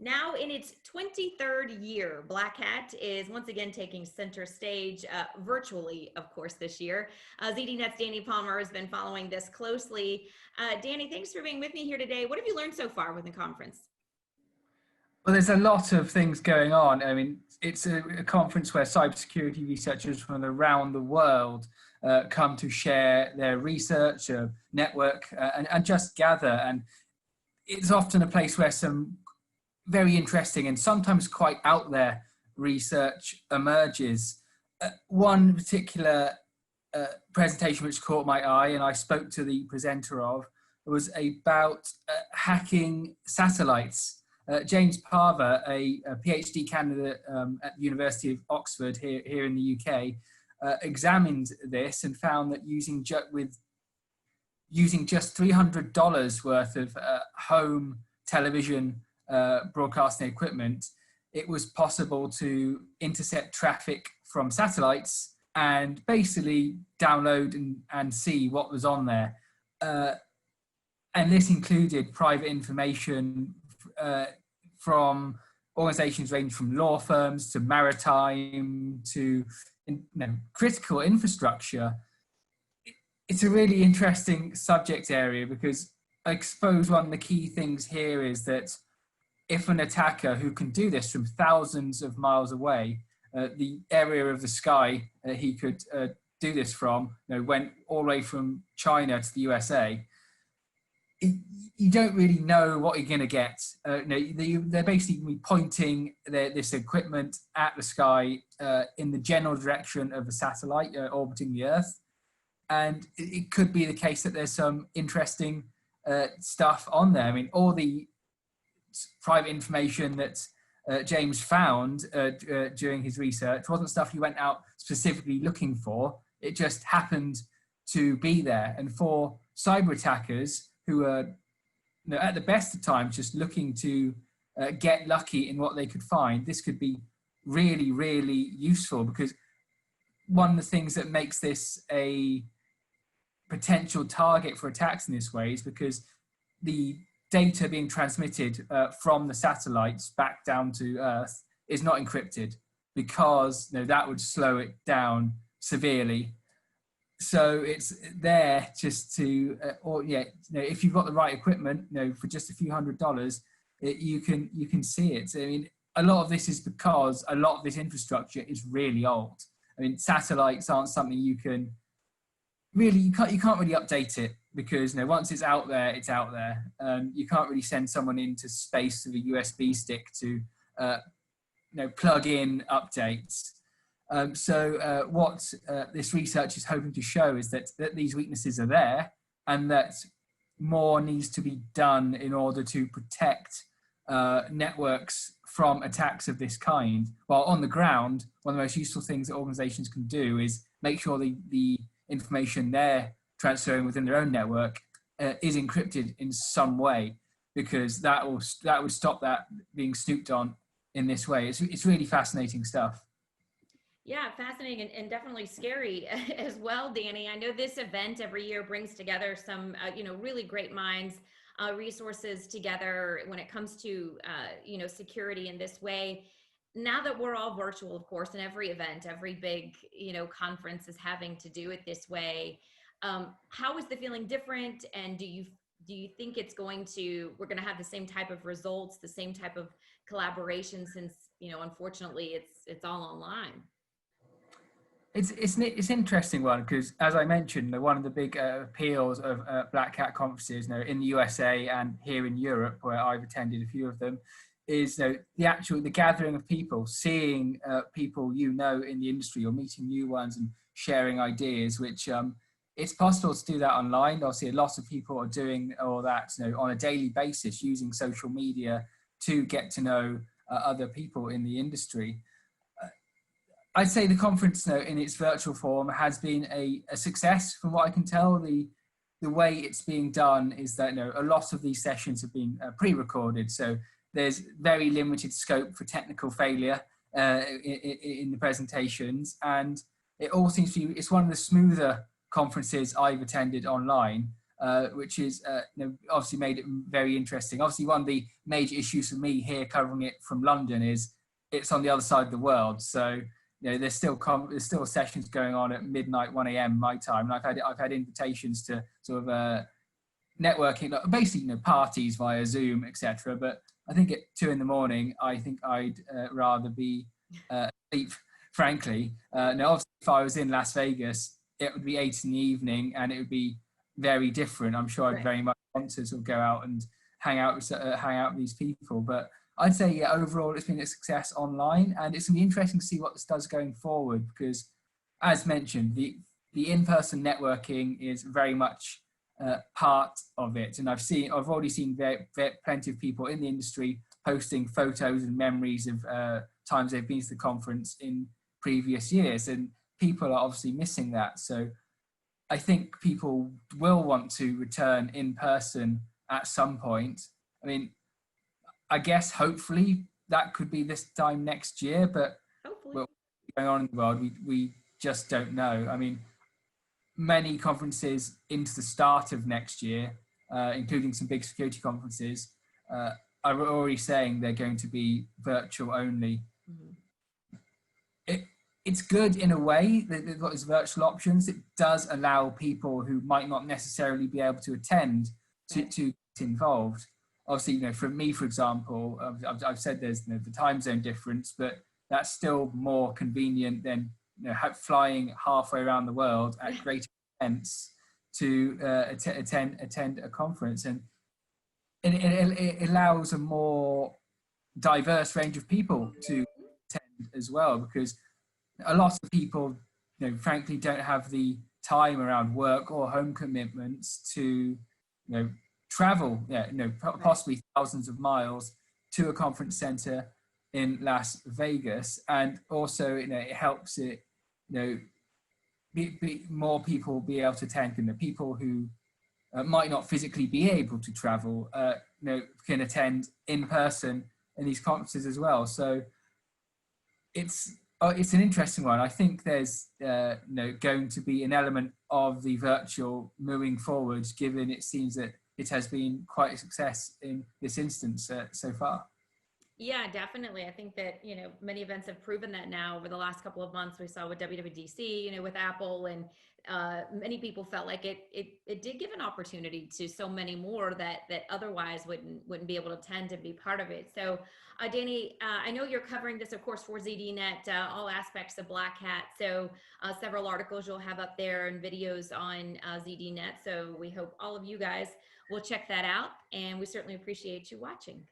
Now in its 23rd year, Black Hat is once again taking center stage virtually, of course, this year. ZDNet's Danny Palmer has been following this closely. Danny, thanks for being with me here today. What have you learned so far with the conference? Well, there's a lot of things going on. I mean, it's a conference where cybersecurity researchers from around the world come to share their research, network, and just gather. And it's often a place where some very interesting and sometimes quite out there research emerges. One particular presentation which caught my eye and I spoke to the presenter of was about hacking satellites. James Parver, a PhD candidate at the University of Oxford here in the UK, examined this and found that using just $300 worth of home television broadcasting equipment, it was possible to intercept traffic from satellites and basically download and see what was on there. And this included private information from organizations ranging from law firms to maritime to critical infrastructure. It's a really interesting subject area because I suppose one of the key things here is that if an attacker who can do this from thousands of miles away, the area of the sky he could do this from, went all the way from China to the USA, you don't really know what you're going to get. They're basically pointing this equipment at the sky in the general direction of a satellite orbiting the Earth. And it could be the case that there's some interesting stuff on there. I mean, all the private information that James found during his research wasn't stuff he went out specifically looking for. It just happened to be there. And for cyber attackers who are at the best of times just looking to get lucky in what they could find, this could be really, really useful, because one of the things that makes this a potential target for attacks in this way is because the data being transmitted from the satellites back down to Earth is not encrypted, because that would slow it down severely. So it's there just to, if you've got the right equipment, for just a few $100s, you can see it. I mean, a lot of this is because a lot of this infrastructure is really old. I mean, satellites aren't something you can really, you can't really update it, because once it's out there, it's out there. You can't really send someone into space with a USB stick to plug in updates. What this research is hoping to show is that these weaknesses are there, and that more needs to be done in order to protect networks from attacks of this kind. While on the ground, one of the most useful things that organizations can do is make sure the information they're transferring within their own network is encrypted in some way, because that would stop that being snooped on in this way. It's really fascinating stuff. Yeah, fascinating and definitely scary as well, Danny. I know this event every year brings together some, really great minds, resources together when it comes to, security in this way. Now that we're all virtual, of course, and every event, every big, conference is having to do it this way. How is the feeling different? And do you think we're going to have the same type of results, the same type of collaboration, since, unfortunately it's all online? It's an interesting one, because as I mentioned, one of the big appeals of Black Hat conferences in the USA and here in Europe, where I've attended a few of them, is the gathering of people, seeing people in the industry, or meeting new ones and sharing ideas, which it's possible to do that online. Obviously, a lot of people are doing all that on a daily basis, using social media to get to know other people in the industry. I'd say the conference in its virtual form has been a success. From what I can tell, the way it's being done is that a lot of these sessions have been pre-recorded, so there's very limited scope for technical failure in the presentations, and it all seems to be, it's one of the smoother conferences I've attended online. which is obviously made it very interesting. Obviously, one of the major issues for me here covering it from London is it's on the other side of the world. So there's still sessions going on at midnight, 1 a.m. my time, and I've had invitations to sort of networking, basically parties via Zoom, etc. But I think at 2 a.m, I think I'd rather be asleep, frankly. Now, obviously, if I was in Las Vegas, it would be 8 p.m, and it would be very different. I'm sure I'd very much want to sort of go out and hang out with these people. But I'd say, overall, it's been a success online, and it's going to be interesting to see what this does going forward, because, as mentioned, the in-person networking is very much part of it. And I've already seen plenty of people in the industry posting photos and memories of times they've been to the conference in previous years, and people are obviously missing that. So I think people will want to return in person at some point. I mean, I guess hopefully that could be this time next year, but what's going on in the world, we just don't know. I mean, many conferences into the start of next year, including some big security conferences, are already saying they're going to be virtual only. It's good in a way that they've got these virtual options. It does allow people who might not necessarily be able to attend to get involved. Obviously, for me, for example, I've said there's the time zone difference, but that's still more convenient than flying halfway around the world at great expense to attend a conference. And it allows a more diverse range of people to attend as well, because a lot of people, frankly, don't have the time around work or home commitments to, travel, possibly thousands of miles to a conference center in Las Vegas. And also, it helps it, more people be able to attend, and the people who might not physically be able to travel, can attend in person in these conferences as well. So it's an interesting one. I think there's going to be an element of the virtual moving forward, given it seems that it has been quite a success in this instance so far. Yeah, definitely. I think that, many events have proven that now over the last couple of months. We saw with WWDC, with Apple, and many people felt like it did give an opportunity to so many more that otherwise wouldn't be able to attend and be part of it. So, Danny, I know you're covering this, of course, for ZDNet, all aspects of Black Hat. So several articles you'll have up there and videos on ZDNet. So we hope all of you guys will check that out, and we certainly appreciate you watching.